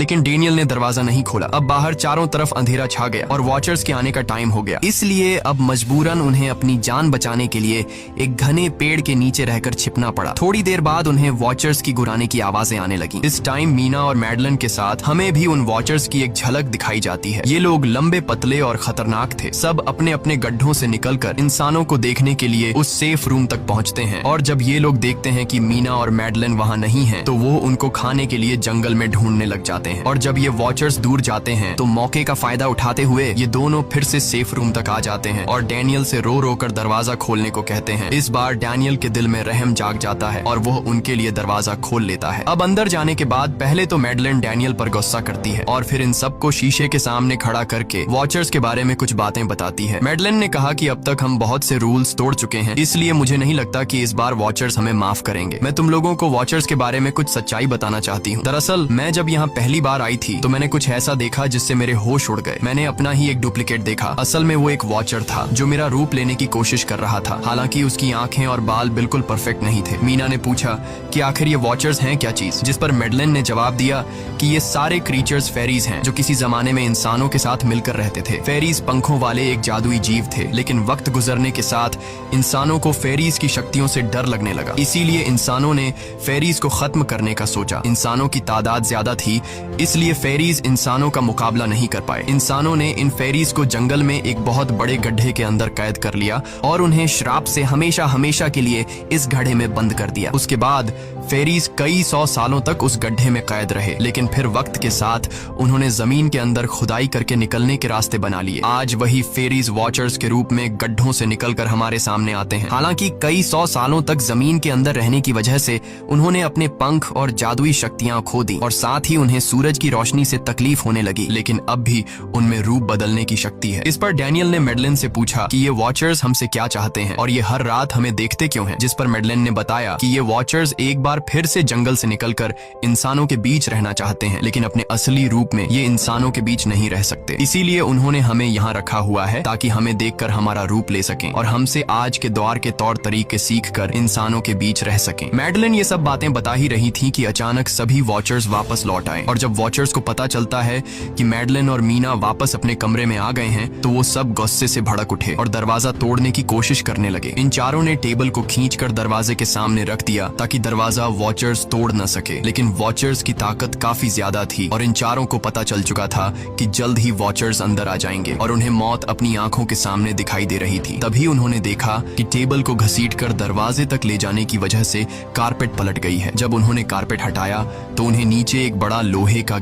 लेकिन डेनियल ने दरवाजा नहीं खोला। अब बाहर चारों तरफ अंधेरा छा गया और वॉचर्स के आने का टाइम हो गया, इसलिए अब मजबूरन उन्हें अपनी जान बचाने के लिए एक घने पेड़ के नीचे रहकर छिपना पड़ा। थोड़ी देर बाद उन्हें वॉचर्स की गुराने की आवाजें आने लगी। इस टाइम मीना और मैडलन के साथ हमें भी उन वॉचर्स की एक झलक दिखाई जाती है। ये लोग लंबे, पतले और खतरनाक थे। सब अपने अपने गड्ढों से निकलकर इंसानों को देखने के लिए उस सेफ रूम तक पहुंचते हैं, और जब ये लोग देखते हैं कि मीना और मैडलन वहां नहीं है तो वो उनको खाने के लिए जंगल में ढूंढने लग जाते हैं। और जब ये वॉचर्स दूर जाते हैं तो मौके का फायदा उठाते हुए ये दोनों फिर से सेफ रूम तक आ जाते हैं और डैनियल से रो रो कर दरवाजा खोलने को कहते हैं। इस बार डैनियल के दिल में रहम जाग जाता है और वो उनके लिए दरवाजा खोल लेता है। अब अंदर जाने के बाद पहले तो मैडलन डैनियल पर गुस्सा करती है और फिर इन सबको शीशे के सामने खड़ा करके वॉचर्स के बारे में कुछ बातें बताती है। मैडलन ने कहा कि अब तक हम बहुत से रूल्स तोड़ चुके हैं, इसलिए मुझे नहीं लगता कि इस बार वॉचर्स हमें माफ करेंगे। मैं तुम लोगों को वॉचर्स के बारे में कुछ सच्चाई बताना चाहती हूँ। दरअसल मैं जब यहाँ पहली बार आई थी तो मैंने कुछ ऐसा देखा जिससे मेरे होश उड़ गए। मैंने अपना ही एक डुप्लीकेट देखा। असल में वो एक वॉचर था जो मेरा रूप लेने की कोशिश कर रहा था। हालांकि उसकी आंखें और बाल बिल्कुल परफेक्ट नहीं थे। मीना ने पूछा कि आखिर ये वॉचर्स हैं क्या चीज, जिस पर मैडलन ने जवाब दिया कि ये सारे क्रीचर्स फेरीज हैं जो किसी जमाने में इंसानों के साथ मिलकर रहते थे। फेरीज पंखों वाले एक जादुई जीव थे, लेकिन वक्त गुजरने के साथ इंसानों को फेरीज की शक्तियों से डर लगने लगा। इसीलिए इंसानों ने फेरीज को खत्म करने का सोचा। इंसानों की तादाद ज्यादा थी, इसलिए फेरीज इंसानों का मुकाबला नहीं कर पाए। इंसानों ने इन फेरीज को जंगल में एक बहुत बड़े गड्ढे के अंदर कैद कर लिया और उन्हें श्राप से हमेशा हमेशा के लिए इस गड्ढे में बंद कर दिया। उसके बाद फेरीज कई 100 सालों तक उस गड्ढे में कैद रहे, लेकिन फिर वक्त के साथ उन्होंने जमीन के अंदर खुदाई करके निकलने के रास्ते बना लिए। आज वही फेरीज वॉचर्स के रूप में गड्ढों से निकलकर हमारे सामने आते हैं। हालांकि कई 100 सालों तक जमीन के अंदर रहने की वजह से उन्होंने अपने पंख और जादुई शक्तियां खो दी और साथ ही उन्हें सूरज की रोशनी से तकलीफ होने लगी, लेकिन अब भी उनमें रूप बदलने की शक्ति है। इस पर डैनियल ने मैडलन से पूछा कि ये वॉचर्स हमसे क्या चाहते हैं और ये हर रात हमें देखते क्यों हैं, जिस पर मैडलन ने बताया कि ये वॉचर्स एक बार फिर से जंगल से निकलकर इंसानों के बीच रहना चाहते हैं, लेकिन अपने असली रूप में ये इंसानों के बीच नहीं रह सकते। इसीलिए उन्होंने हमें यहाँ रखा हुआ है ताकि हमें देखकर हमारा रूप ले सकें और हमसे आज के दौर के तौर तरीके सीखकर इंसानों के बीच रह सकें। मैडलन ये सब बातें बता ही रही थी कि अचानक सभी वॉचर्स वापस लौट आए, और जब वॉचर्स को पता चलता है कि मैडलन और मीना वापस अपने कमरे में आ गए हैं तो वो सब गुस्से से भड़क उठे और दरवाजा तोड़ने की कोशिश करने लगे। इन चारों ने टेबल को खींचकर दरवाजे के सामने रख दिया ताकि दरवाजा वॉचर्स तोड़ न सके, लेकिन वॉचर्स की ताकत काफी ज्यादा थी और इन चारों को पता चल चुका था कि जल्द ही वॉचर्स अंदर आ जाएंगे और उन्हें मौत अपनी आंखों के सामने दिखाई दे रही थी। तभी उन्होंने देखा कि टेबल को घसीटकर दरवाजे तक ले जाने की वजह से कारपेट पलट गई है। जब उन्होंने कारपेट हटाया तो उन्हें नीचे एक बड़ा लोहे का